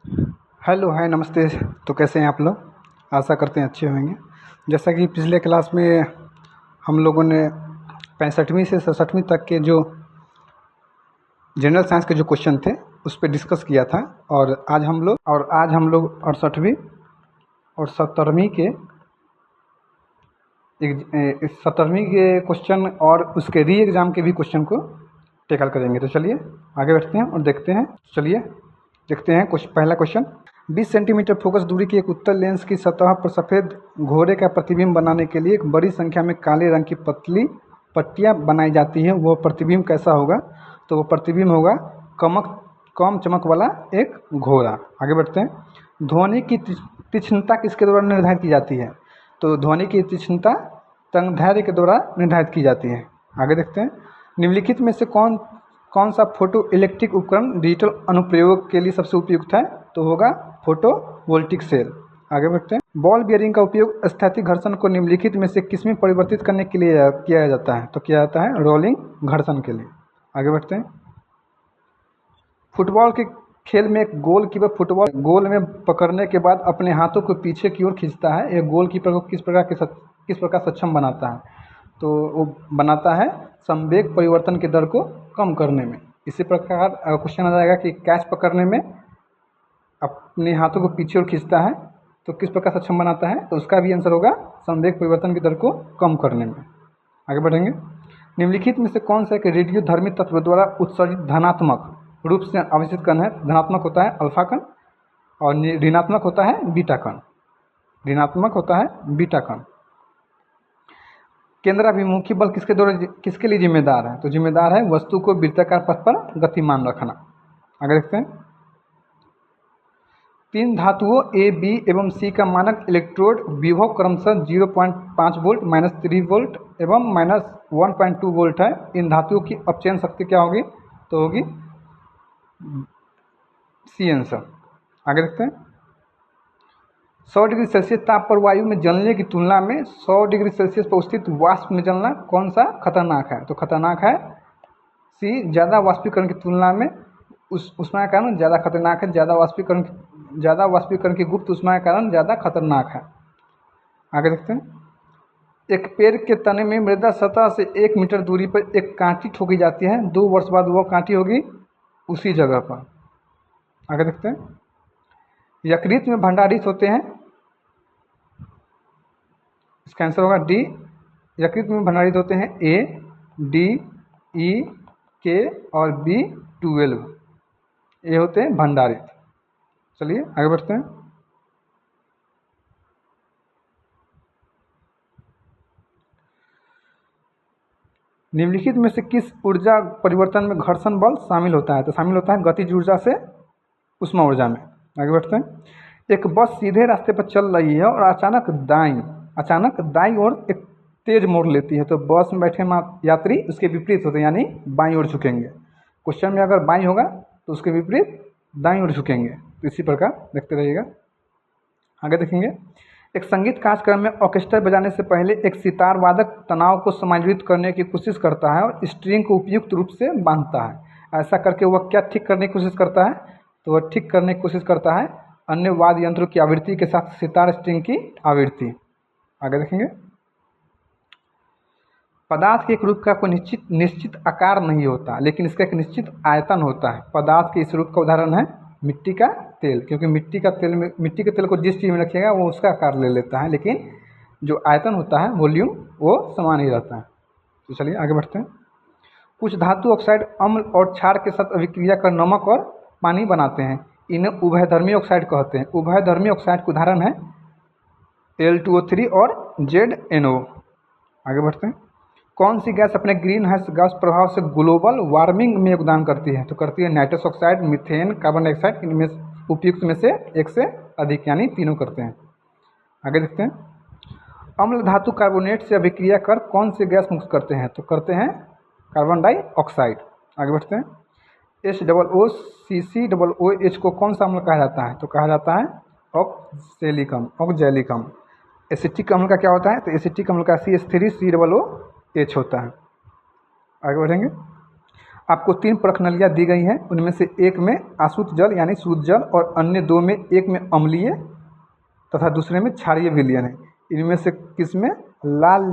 Hello, हाय, नमस्ते। तो कैसे हैं आप लोग? आशा करते हैं अच्छे होंगे। जैसा कि पिछले क्लास में हम लोगों ने 65वीं से 67वीं तक के जो जनरल साइंस के जो क्वेश्चन थे उस पर डिस्कस किया था। और आज हम लोग 68वीं और 70वीं के 70वीं के क्वेश्चन और उसके री एग्ज़ाम के भी क्वेश्चन को टैकल करेंगे। तो चलिए आगे बढ़ते हैं और देखते हैं। चलिए देखते हैं पहला क्वेश्चन। 20 सेंटीमीटर फोकस दूरी की एक उत्तल लेंस की सतह पर सफ़ेद घोरे का प्रतिबिंब बनाने के लिए एक बड़ी संख्या में काले रंग की पतली पट्टियाँ बनाई जाती हैं। वह प्रतिबिंब कैसा होगा? तो वो प्रतिबिंब होगा कम चमक वाला एक घोरा। आगे बढ़ते हैं। ध्वनि की तीक्ष्णता किसके द्वारा निर्धारित की जाती है? तो ध्वनि की तीक्ष्णता तरंगदैर्घ्य के द्वारा निर्धारित की जाती है। आगे देखते हैं। निम्नलिखित में से कौन सा फोटो इलेक्ट्रिक उपकरण डिजिटल अनुप्रयोग के लिए सबसे उपयुक्त है? तो होगा फोटो वोल्टिक सेल। आगे बढ़ते हैं। बॉल बियरिंग का उपयोग स्थैतिक घर्षण को निम्नलिखित में से किसमें परिवर्तित करने के लिए किया जाता है? तो किया जाता है रोलिंग घर्षण के लिए। आगे बढ़ते हैं। फुटबॉल के खेल में एक गोलकीपर फुटबॉल गोल में पकड़ने के बाद अपने हाथों को पीछे की ओर खींचता है। यह गोलकीपर को किस प्रकार सक्षम बनाता है? तो वो बनाता है संवेग परिवर्तन की दर को कम करने में। इसी प्रकार क्वेश्चन आ जाएगा कि कैच पकड़ने में अपने हाथों को पीछे ओर खींचता है तो किस प्रकार सक्षम बनाता है? तो उसका भी आंसर होगा संवेग परिवर्तन की दर को कम करने में। आगे बढ़ेंगे। निम्नलिखित में से कौन सा एक रेडियोधर्मी तत्व द्वारा उत्सर्जित धनात्मक रूप से आवेशित कण है? धनात्मक होता है अल्फा कण और ऋणात्मक होता है बीटा कण। ऋणात्मक होता है बीटा कण। केंद्राभिमुखी बल किसके लिए जिम्मेदार है? तो जिम्मेदार है वस्तु को वृत्ताकार पथ पर गतिमान रखना। आगे देखते हैं। 3 धातुओं ए, बी एवं सी का मानक इलेक्ट्रोड विभव क्रमशः 0.5 वोल्ट, -3 वोल्ट एवं -1.2 वोल्ट है। इन धातुओं की अपचयन शक्ति क्या होगी? तो होगी सी आंसर। आगे देखते हैं। 100 डिग्री सेल्सियस ताप पर वायु में जलने की तुलना में 100 डिग्री सेल्सियस पर स्थित वाष्प में जलना कौन सा खतरनाक है? तो खतरनाक है सी। ज़्यादा वाष्पीकरण की तुलना में ऊष्मा का कारण ज़्यादा खतरनाक है। ज़्यादा वाष्पीकरण की गुप्त ऊष्मा के कारण ज़्यादा खतरनाक है। आगे देखते हैं। एक पेड़ के तने में मृदा सतह से 1 मीटर दूरी पर एक कांटी ठोकी जाती है। 2 वर्ष बाद वह कांटी होगी उसी जगह पर। आगे देखते हैं। यकृत में भंडारित होते हैं। इसका आंसर होगा डी। यकृत में भंडारित होते हैं ए, डी, ई, के और B12। ये होते हैं भंडारित। चलिए आगे बढ़ते हैं। निम्नलिखित में से किस ऊर्जा परिवर्तन में घर्षण बल शामिल होता है? तो शामिल होता है गतिज ऊर्जा से ऊष्मा ऊर्जा में। आगे बढ़ते हैं। एक बस सीधे रास्ते पर चल रही है और अचानक दाईं ओर एक तेज मोड़ लेती है। तो बस में बैठे यात्री उसके विपरीत होते हैं, यानी बाईं ओर झुकेंगे। क्वेश्चन में अगर बाईं होगा तो उसके विपरीत दाईं ओर झुकेंगे। तो इसी प्रकार देखते रहिएगा। आगे देखेंगे। एक संगीत कार्यक्रम में ऑर्केस्ट्रा बजाने से पहले एक सितार वादक तनाव को समायोजित करने की कोशिश करता है और स्ट्रिंग को उपयुक्त रूप से बांधता है। ऐसा करके वह क्या ठीक करने की कोशिश करता है? तो वह ठीक करने की कोशिश करता है अन्य वाद्य यंत्रों की आवृत्ति के साथ सितार स्ट्रिंग की आवृत्ति। आगे देखेंगे। पदार्थ के एक रूप का कोई निश्चित आकार नहीं होता, लेकिन इसका एक निश्चित आयतन होता है। पदार्थ के इस रूप का उदाहरण है मिट्टी का तेल, क्योंकि मिट्टी के तेल को जिस चीज़ में रखिएगा वो उसका आकार ले लेता है, लेकिन जो आयतन होता है वॉल्यूम वो समान ही रहता है। तो चलिए आगे बढ़ते हैं। कुछ धातु ऑक्साइड अम्ल और क्षार के साथ अभिक्रिया कर नमक और पानी बनाते हैं। इन्हें उभयधर्मी ऑक्साइड कहते हैं। उभयधर्मी ऑक्साइड का उदाहरण है Al2O3 और ZNO। आगे बढ़ते हैं। कौन सी गैस अपने ग्रीन हाउस गैस प्रभाव से ग्लोबल वार्मिंग में योगदान करती है? तो करती है nitrous oxide, methane, carbon dioxide. इनमें उपयुक्त में से एक से अधिक, यानी तीनों करते हैं। आगे देखते हैं। अम्ल धातु कार्बोनेट से अभिक्रिया कर कौन सी गैस मुक्त करते हैं? तो करते हैं कार्बन डाइऑक्साइड। आगे बढ़ते हैं। HOOCCOOH को कौन सा अम्ल कहा जाता है? तो कहा जाता है ऑक्जेलिकम। एसिटिक अम्ल का क्या होता है? तो एसिटिक अम्ल का CH3COOH होता है। आगे बढ़ेंगे। आपको 3 प्रखनलियाँ दी गई हैं, उनमें से एक में अशुद्ध जल यानी शुद्ध जल और अन्य 2 में, एक में अम्लीय तथा दूसरे में क्षारीय विलयन है। इनमें से किस में लाल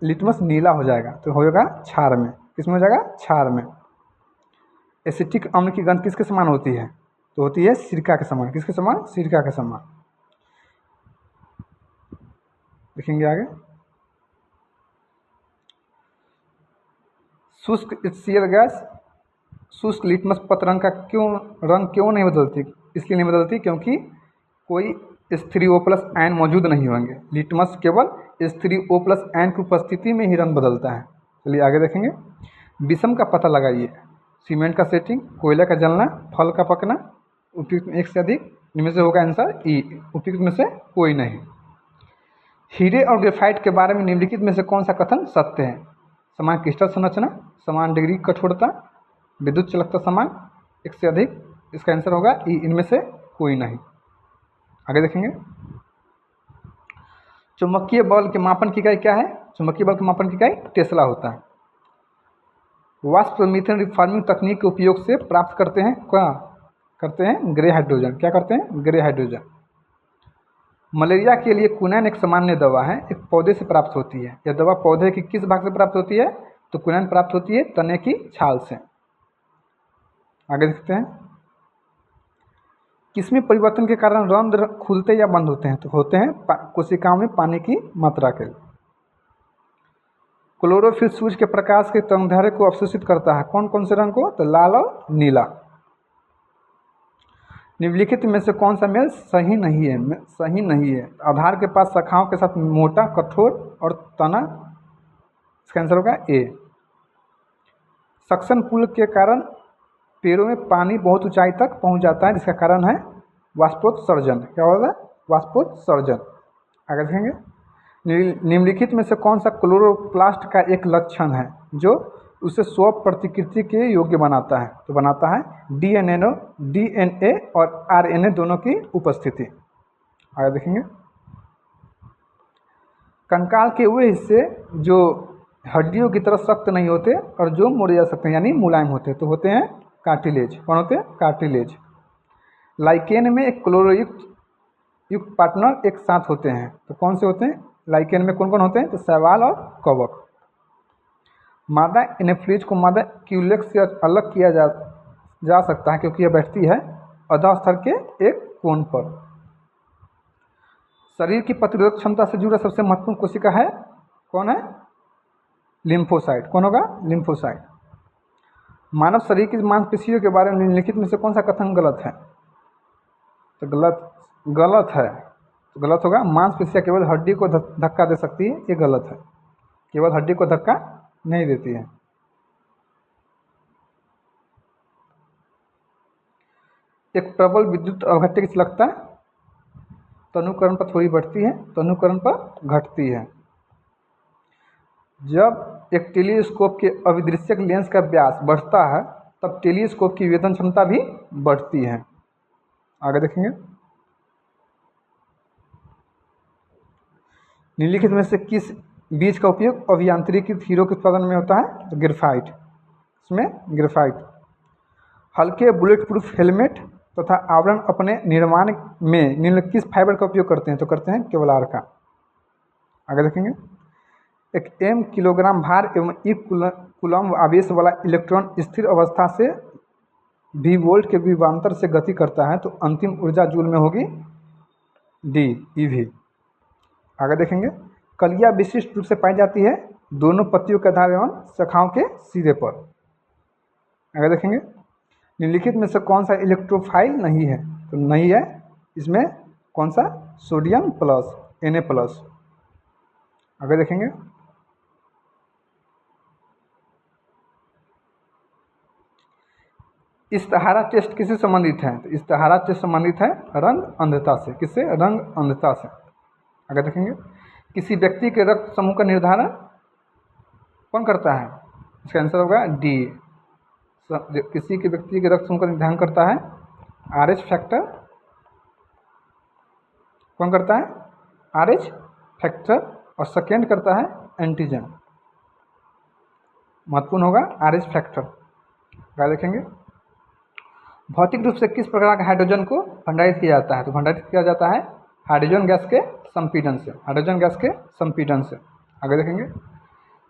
लिटमस नीला हो जाएगा? तो होगा क्षार में। किस में हो जाएगा? क्षार में। एसिटिक अम्ल की गंध किसके समान होती है? तो होती है सिरका के समान। किसके समान? सिरका के समान। देखेंगे आगे। शुष्क HCl गैस, शुष्क लिटमस पत्र रंग का रंग क्यों नहीं बदलती? इसलिए नहीं बदलती क्योंकि कोई H3O+ आयन मौजूद नहीं होंगे। लिटमस केवल H3O+ आयन की उपस्थिति में ही रंग बदलता है। चलिए आगे देखेंगे। विषम का पता लगाइए। सीमेंट का सेटिंग, कोयला का जलना, फल का पकना, उपयुक्त में एक से अधिक, इनमें से होगा आंसर ई। उपयुक्त में से कोई नहीं। हीरे और ग्रेफाइट के बारे में निम्नलिखित में से कौन सा कथन सत्य है? समान क्रिस्टल संरचना, समान डिग्री कठोरता, विद्युत चालकता समान, एक से अधिक। इसका आंसर होगा ई। इनमें से कोई नहीं। आगे देखेंगे। चुंबकीय बल के मापन की इकाई क्या है? चुंबकीय बल के मापन की इकाई टेस्ला होता है। वाष्प मीथेन रिफॉर्मिंग तकनीक के उपयोग से प्राप्त करते हैं क्या? करते हैं ग्रे हाइड्रोजन। क्या करते हैं? Grey hydrogen. मलेरिया के लिए क्विनाइन एक सामान्य दवा है, एक पौधे से प्राप्त होती है। यह दवा पौधे के किस भाग से प्राप्त होती है? तो क्विनाइन प्राप्त होती है तने की छाल से। आगे देखते हैं। किसमें परिवर्तन के कारण रंध्र खुलते या बंद होते हैं? तो होते हैं कोशिकाओं में पानी की मात्रा के। क्लोरोफिल सूर्य के प्रकाश के तरंगदैर्घ्य को अवशोषित करता है। कौन कौन से रंग को? तो लाल और नीला। निम्नलिखित में से कौन सा मेल सही नहीं है? सही नहीं है। आधार के पास शाखाओं के साथ मोटा, कठोर और तना। इसका आंसर होगा ए। सक्शन पुल के कारण पेड़ों में पानी बहुत ऊंचाई तक पहुंच जाता है, जिसका कारण है वाष्पोत्सर्जन। क्या होगा? वाष्पोत्सर्जन। आगे देखेंगे। निम्नलिखित में से कौन सा क्लोरोप्लास्ट का एक लक्षण है जो उसे स्व प्रतिकृति के योग्य बनाता है? तो बनाता है DNA और RNA दोनों की उपस्थिति। आगे देखेंगे। कंकाल के वे हिस्से जो हड्डियों की तरह सख्त नहीं होते और जो मुड़ जा सकते हैं यानी मुलायम होते हैं, तो होते हैं कार्टिलेज। कौन होते हैं? कार्टिलेज। लाइकेन में एक क्लोरोयुक्त पार्टनर एक साथ होते हैं, तो कौन से होते हैं? लाइकेन में कौन कौन होते हैं? तो शैवाल और कवक। मादा एनेफ्लीज को मादा क्यूलेक्स से अलग किया जा सकता है क्योंकि यह बैठती है अधोस्तर के एक कोण पर। शरीर की प्रतिरोधक क्षमता से जुड़ा सबसे महत्वपूर्ण कोशिका है? कौन है? लिम्फोसाइट। कौन होगा? लिम्फोसाइट। मानव शरीर की मांसपेशियों के बारे में निम्नलिखित में से कौन सा कथन गलत है? तो गलत है। तो गलत होगा मांसपेशियां केवल हड्डी को धक्का दे सकती है। ये गलत है। केवल हड्डी को धक्का नहीं देती है। एक प्रबल विद्युत अवघट्य की चालकता तनुकरण पर थोड़ी बढ़ती है, तनुकरण पर घटती है। जब एक टेलीस्कोप के अविदृश्यक लेंस का व्यास बढ़ता है तब टेलीस्कोप की विवेचन क्षमता भी बढ़ती है। आगे देखेंगे। निम्नलिखित में से किस बीज का उपयोग अभियांत्रिकी हीरो के उत्पादन में होता है? तो ग्रेफाइट। इसमें ग्रेफाइट। हल्के बुलेट प्रूफ हेलमेट तथा आवरण अपने निर्माण में निम्नलिखित किस फाइबर का उपयोग करते हैं? तो करते हैं केवलार का। आगे देखेंगे। एक m किलोग्राम भार एवं 1 कूलम्ब आवेश वाला इलेक्ट्रॉन स्थिर अवस्था से v वोल्ट के विभवांतर से गति करता है, तो अंतिम ऊर्जा जूल में होगी d eV। आगे देखेंगे। कलियां विशिष्ट रूप से पाई जाती है दोनों पत्तियों के आधार एवं शाखाओं के सिरे पर। आगे देखेंगे। निम्नलिखित में से कौन सा इलेक्ट्रोफाइल नहीं है? तो नहीं है इसमें कौन सा? Sodium plus Na+। आगे देखेंगे। इश्तहारा टेस्ट किससे संबंधित है? तो इश्तहारा टेस्ट संबंधित है रंग अंधता से। किससे? रंग अंधता से। आगे देखेंगे। किसी व्यक्ति के रक्त समूह का निर्धारण कौन करता है? इसका आंसर होगा डी। किसी के व्यक्ति के रक्त समूह का निर्धारण करता है RH फैक्टर। कौन करता है? RH factor. और सेकेंड करता है एंटीजन। महत्वपूर्ण होगा RH फैक्टर। आगे देखेंगे, भौतिक रूप से किस प्रकार के हाइड्रोजन को भंडारित किया जाता है? तो भंडारित किया जाता है हाइड्रोजन गैस के संपीड़न से, हाइड्रोजन गैस के संपीड़न से। आगे देखेंगे,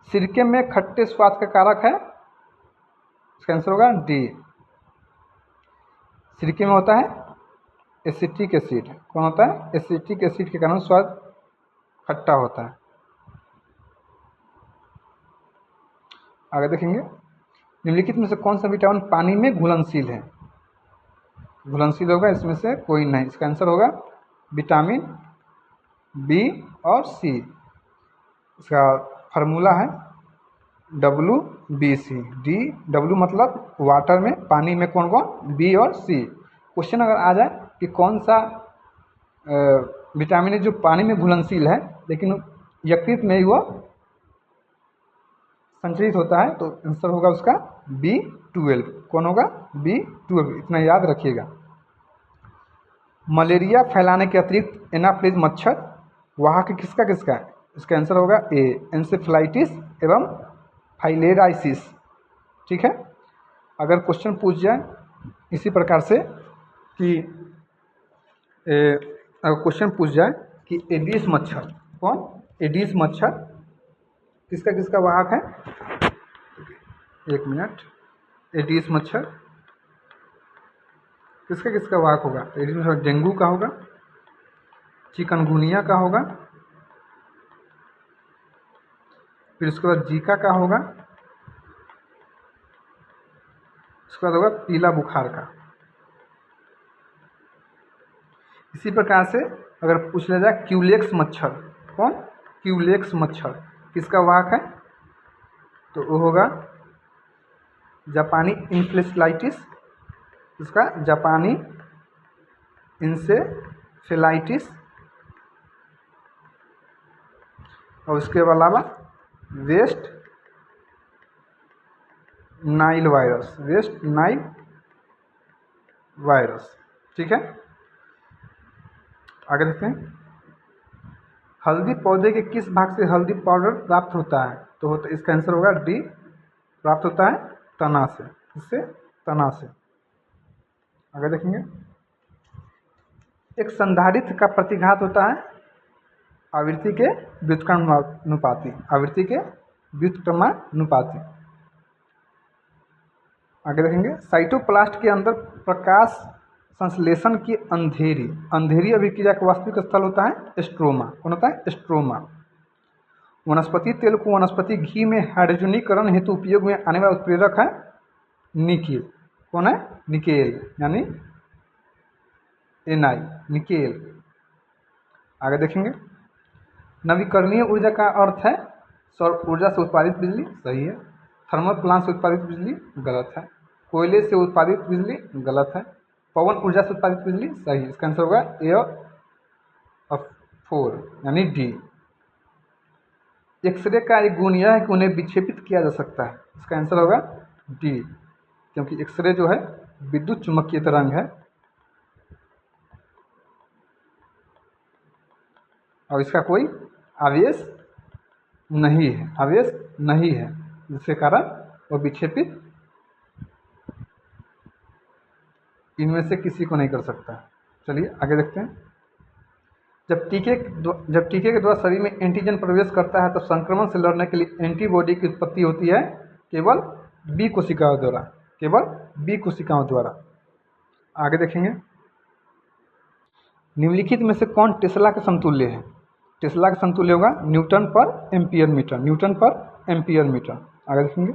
सिरके में खट्टे स्वाद का कारक है, इसका आंसर होगा डी। सिरके में होता है एसिटिक एसिड। कौन होता है? एसिटिक एसिड के कारण स्वाद खट्टा होता है। आगे देखेंगे, निम्नलिखित में से कौन सा विटामिन पानी में घुलनशील है? घुलनशील होगा इसमें से कोई नहीं, इसका आंसर होगा विटामिन बी और सी। इसका फार्मूला है WBC। डी डब्ल्यू मतलब वाटर में, पानी में कौन कौन? बी और सी। क्वेश्चन अगर आ जाए कि कौन सा विटामिन है जो पानी में घुलनशील है लेकिन यकृत में ही वो संचरित होता है, तो आंसर होगा उसका B12। कौन होगा? B12, इतना याद रखिएगा। मलेरिया फैलाने के अतिरिक्त एनाफ्लिज मच्छर वाहक किसका किसका है? इसका आंसर होगा ए, एंसेफ्लाइटिस एवं फाइलेराइसिस। ठीक है, अगर क्वेश्चन पूछ जाए इसी प्रकार से कि अगर क्वेश्चन पूछ जाए कि एडिस मच्छर, कौन? एडिस मच्छर किसका किसका वाहक है? एक मिनट, एडिस मच्छर किसका किसका वाहक होगा? एडिस मच्छर डेंगू का होगा, चिकनगुनिया का होगा, फिर उसके बाद जीका का होगा, उसके बाद होगा पीला बुखार का। इसी प्रकार से अगर पूछ लिया जाए क्यूलेक्स मच्छर, कौन? क्यूलेक्स मच्छर किसका वाहक है? तो वो होगा जापानी इन्सेफेलाइटिस, इसका जापानी इंसेफेलाइटिस, और उसके अलावा West Nile virus, West Nile virus. ठीक है, आगे देखते हैं, हल्दी पौधे के किस भाग से हल्दी पाउडर प्राप्त होता है? तो इसका आंसर होगा डी, प्राप्त होता है तना से। इससे तना से। आगे देखेंगे, एक संधारित्र का प्रतिघात होता है आवृत्ति के व्युत्क्रमानुपाती, आवृत्ति के व्युत्क्रमानुपाती। आगे देखेंगे, साइटोप्लास्ट के अंदर प्रकाश संश्लेषण की अंधेरी अभिक्रिया का वास्तविक स्थल होता है स्ट्रोमा। कौन होता है? स्ट्रोमा। वनस्पति तेल को वनस्पति घी में हाइड्रोजनीकरण हेतु उपयोग में आने वाला उत्प्रेरक है निकेल। कौन है? निकेल, यानी Na, निकेल। आगे देखेंगे, नवीकरणीय ऊर्जा का अर्थ है सौर ऊर्जा से उत्पादित बिजली, सही है। थर्मल प्लांट से उत्पादित बिजली, गलत है। कोयले से उत्पादित बिजली, गलत है। पवन ऊर्जा से उत्पादित बिजली, सही। इसका आंसर होगा A4 यानी डी। एक्सरे का एक गुण यह है कि उन्हें विक्षेपित किया जा सकता है, इसका आंसर होगा डी, क्योंकि एक्सरे जो है विद्युत चुम्बकीय तरंग है और इसका कोई आवेश नहीं है, आवेश नहीं है, जिसके कारण वो विक्षेपित इनमें से किसी को नहीं कर सकता। चलिए आगे देखते हैं, जब टीके के द्वारा शरीर में एंटीजन प्रवेश करता है तो संक्रमण से लड़ने के लिए एंटीबॉडी की उत्पत्ति होती है केवल बी कोशिकाओं द्वारा, केवल बी कोशिकाओं द्वारा। आगे देखेंगे, निम्नलिखित में से कौन टेस्ला का समतुल्य है? टेस्ला का समतुल्य होगा न्यूटन पर एम्पियर मीटर, न्यूटन पर एम्पियर मीटर। आगे देखेंगे,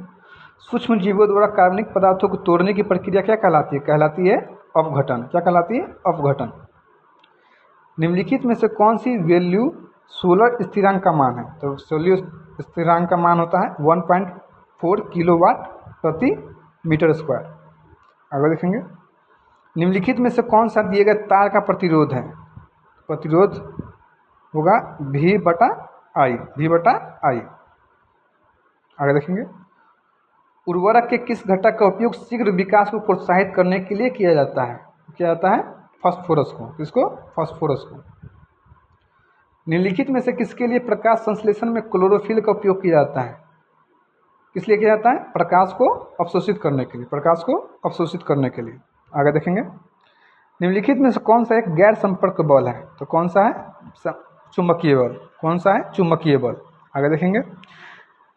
सूक्ष्म जीवों द्वारा कार्बनिक पदार्थों को तोड़ने की प्रक्रिया क्या कहलाती है? कहलाती है अपघटन। क्या कहलाती है? अपघटन। निम्नलिखित में से कौन सी वैल्यू सोलर स्थिरांक का मान है? तो सोलर स्थिरांक का मान होता है 1.4 किलोवाट प्रति मीटर स्क्वायर। आगे देखेंगे, निम्नलिखित में से कौन सा दिए गए तार का प्रतिरोध है? प्रतिरोध होगा V/I, V/I। आगे देखेंगे, उर्वरक के किस घटक का उपयोग शीघ्र विकास को प्रोत्साहित करने के लिए किया जाता है? किया जाता है फास्फोरस को। किसको? फास्फोरस को। निम्नलिखित में से किसके लिए प्रकाश संश्लेषण में क्लोरोफिल का उपयोग किया जाता है? किस लिए किया जाता है? प्रकाश को अवशोषित करने के लिए, प्रकाश को अवशोषित करने के लिए। आगे देखेंगे, निम्नलिखित में से कौन सा एक गैर संपर्क बल है? तो कौन सा है? चुंबकीय बल। कौन सा है? चुंबकीय बल। आगे देखेंगे,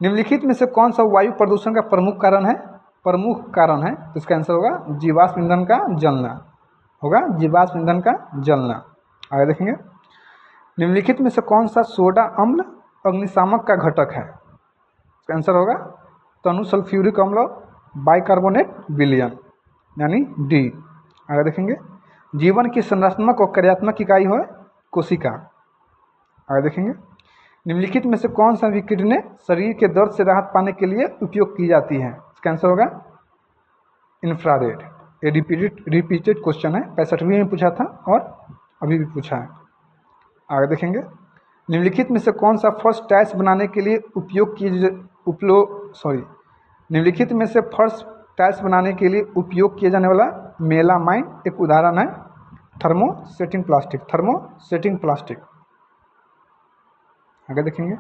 निम्नलिखित में से कौन सा वायु प्रदूषण का प्रमुख कारण है? प्रमुख कारण है, तो इसका आंसर होगा जीवाश्म ईंधन का जलना, होगा जीवाश्म ईंधन का जलना। आगे देखेंगे, निम्नलिखित में से कौन सा सोडा अम्ल अग्निशामक का घटक है? इसका आंसर होगा तनु सल्फ्यूरिक अम्ल बाइकार्बोनेट विलयन, यानी डी। आगे देखेंगे, जीवन की संरचनात्मक और कार्यात्मक इकाई है कोशिका। आगे देखेंगे, निम्नलिखित में से कौन सा विकिरणें शरीर के दर्द से राहत पाने के लिए उपयोग की जाती है? इसका आंसर होगा इंफ्रारेड। ये रिपीटेड क्वेश्चन है, 65वीं में पूछा था और अभी भी पूछा है। आगे देखेंगे, निम्नलिखित में से कौन सा फर्श टाइल्स बनाने के लिए निम्नलिखित में से फर्श टाइल्स बनाने के लिए उपयोग किए जाने वाला मेलामाइन एक उदाहरण है थर्मोसेटिंग प्लास्टिक, थर्मोसेटिंग प्लास्टिक। आगे देखेंगे,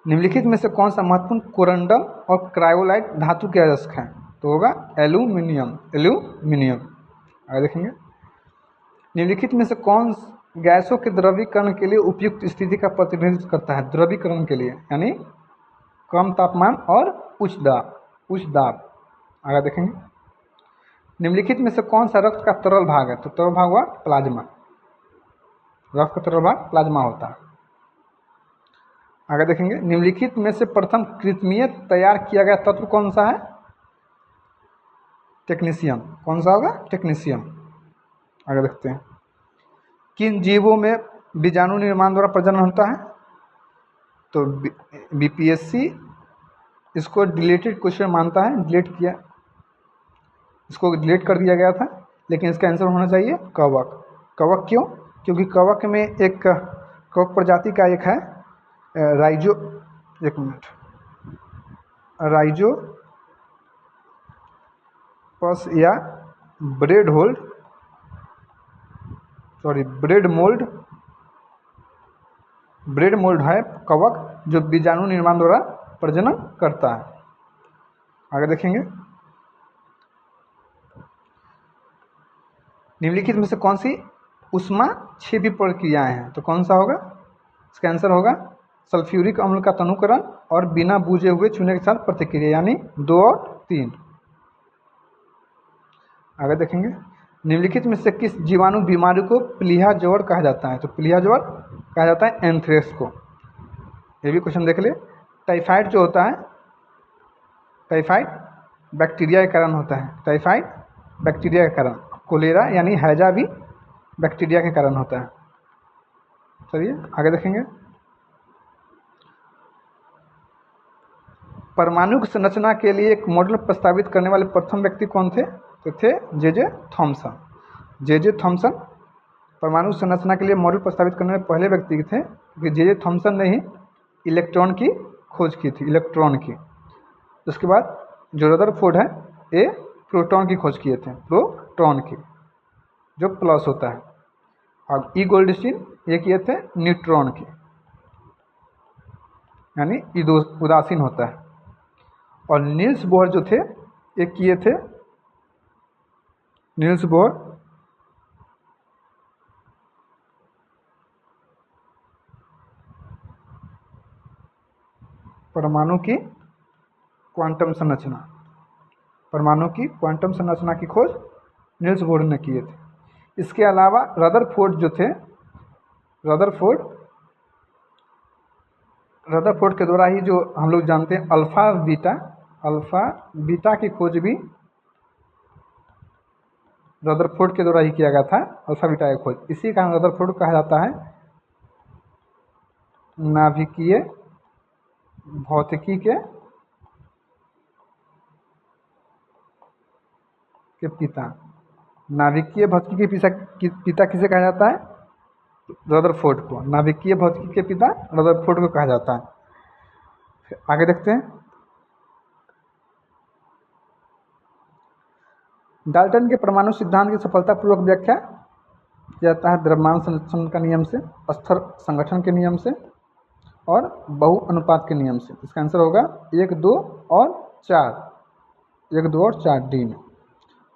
निम्नलिखित में से कौन सा महत्वपूर्ण कोरंडम और क्रायोलाइट धातु के अयस्क हैं? तो होगा एल्यूमिनियम, एल्यूमिनियम। आगे देखेंगे, निम्नलिखित में से कौन गैसों के द्रवीकरण के लिए उपयुक्त स्थिति का प्रतिनिधित्व करता है? द्रवीकरण के लिए, यानी कम तापमान और उच्च दाब, उच्च दाब। आगे देखेंगे, निम्नलिखित में से कौन सा रक्त का तरल भाग है? तो तरल भाग हुआ प्लाज्मा, रक्त का तरल भाग प्लाज्मा होता है। आगे देखेंगे, निम्नलिखित में से प्रथम कृत्रिम तैयार किया गया तत्व कौन सा है? टेक्नीशियम। कौन सा होगा? टेक्नीशियम। आगे देखते हैं, किन जीवों में बीजाणु निर्माण द्वारा प्रजनन होता है? तो बीपीएससी इसको डिलीटेड क्वेश्चन मानता है, डिलीट किया, इसको डिलीट कर दिया गया था, लेकिन इसका आंसर होना चाहिए कवक। कवक क्यों? क्योंकि कवक में एक कवक प्रजाति का एक है राइजो, एक मिनट, राइजो पस या ब्रेड होल्ड, ब्रेड मोल्ड है कवक जो बीजाणु निर्माण द्वारा प्रजनन करता है। आगे देखेंगे, निम्नलिखित में से कौन सी उष्मा क्षेपी प्रक्रियाएं हैं? तो कौन सा होगा? इसका आंसर होगा सल्फ्यूरिक अम्ल का तनुकरण और बिना बूझे हुए छूने के साथ प्रतिक्रिया, यानी 2 और 3। आगे देखेंगे, निम्नलिखित में से किस जीवाणु बीमारी को प्लीहा ज्वर कहा जाता है? तो प्लीहा ज्वर कहा जाता है एंथ्रेक्स को। ये भी क्वेश्चन देख ले। टाइफाइड जो होता है, टाइफाइड बैक्टीरिया के कारण होता है, टाइफाइड बैक्टीरिया के कारण। कोलेरा यानी हैजा भी बैक्टीरिया के कारण होता है। चलिए आगे देखेंगे, परमाणु की संरचना के लिए एक मॉडल प्रस्तावित करने वाले प्रथम व्यक्ति कौन थे? तो थे जे थॉमसन। जे थॉमसन परमाणु संरचना के लिए मॉडल प्रस्तावित करने वाले पहले व्यक्ति थे, क्योंकि जे थॉमसन ने ही इलेक्ट्रॉन की खोज की थी, इलेक्ट्रॉन की। उसके बाद जो रदरफोर्ड है, ये प्रोटॉन की खोज किए थे, प्रोटॉन की जो प्लस होता है। और ई गोल्डस्टीन ये किए थे न्यूट्रॉन की, यानी उदासीन होता है। और नील्स बोहर जो थे, ये किए थे, नील्स बोहर परमाणु की क्वांटम संरचना, परमाणु की क्वांटम संरचना की खोज नील्स बोहर ने किए थे। इसके अलावा रदरफोर्ड जो थे, रदरफोर्ड के द्वारा ही जो हम लोग जानते हैं अल्फा बीटा की खोज भी रदरफोर्ड के द्वारा ही किया गया था, अल्फा बीटा की खोज। इसी कारण रदरफोर्ड कहा जाता है नाभिकीय भौतिकी के पिता। नाभिकीय भौतिकी के पिता किसे कहा जाता है? रदरफोर्ड को। नाभिकीय भौतिकी के पिता रदरफोर्ड को कहा जाता है। आगे देखते हैं, डाल्टन के परमाणु सिद्धांत की सफलतापूर्वक व्याख्या किया जाता है द्रव्यमान संरक्षण का नियम से, स्थिर संगठन के नियम से। और बहु अनुपात के नियम से। इसका आंसर होगा 1, 2 और 4, 1, 2 और 4 डी में।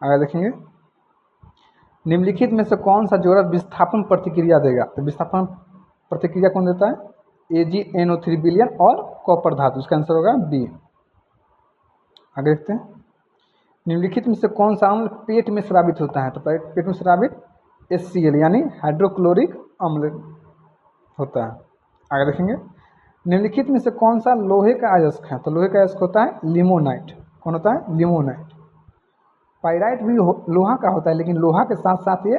आगे देखेंगे, निम्नलिखित में से कौन सा जोड़ा विस्थापन प्रतिक्रिया देगा? तो विस्थापन प्रतिक्रिया कौन देता है? AgNO3 विलयन और कॉपर धातु। इसका आंसर होगा बी। आगे देखते हैं, निम्नलिखित में से कौन सा अम्ल पेट में स्रावित होता है? तो पेट में स्रावित HCl यानी हाइड्रोक्लोरिक अम्ल होता है। आगे देखेंगे, निम्नलिखित में से कौन सा लोहे का अयस्क है? तो लोहे का अयस्क होता है लिमोनाइट। कौन होता है? लिमोनाइट। पाइराइट भी लोहा का होता है, लेकिन लोहा के साथ साथ ये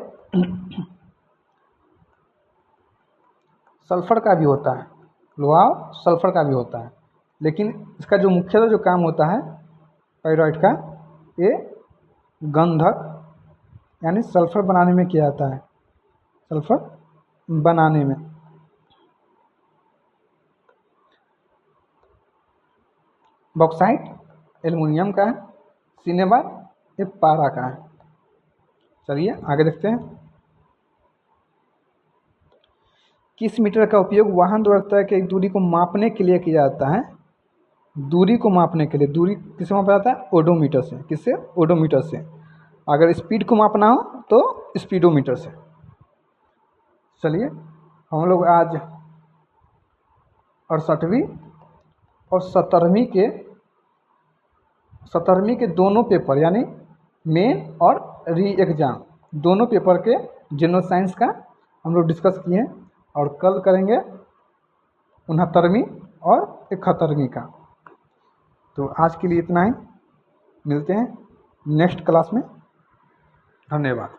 सल्फर का भी होता है। लोहा सल्फर का भी होता है, लेकिन इसका जो मुख्यतः जो काम होता है पाइराइट का, ये गंधक यानी सल्फर बनाने में किया जाता है, सल्फर बनाने में। बॉक्साइट एल्युमिनियम का है, सिनेबार ये पारा का है। चलिए आगे देखते हैं, किस मीटर का उपयोग वाहन द्वारा तय की दूरी को मापने के लिए किया जाता है? दूरी को मापने के लिए, दूरी किससे मापा जाता है? ओडोमीटर से। किससे? ओडोमीटर से। अगर स्पीड को मापना हो तो स्पीडोमीटर से। चलिए हम लोग आज 68वीं और 17वीं के दोनों पेपर यानी मेन और री एग्ज़ाम दोनों पेपर के जनरल साइंस का हम लोग डिस्कस किए हैं, और कल करेंगे 69वीं और 71वीं का। तो आज के लिए इतना ही, मिलते हैं नेक्स्ट क्लास में। धन्यवाद।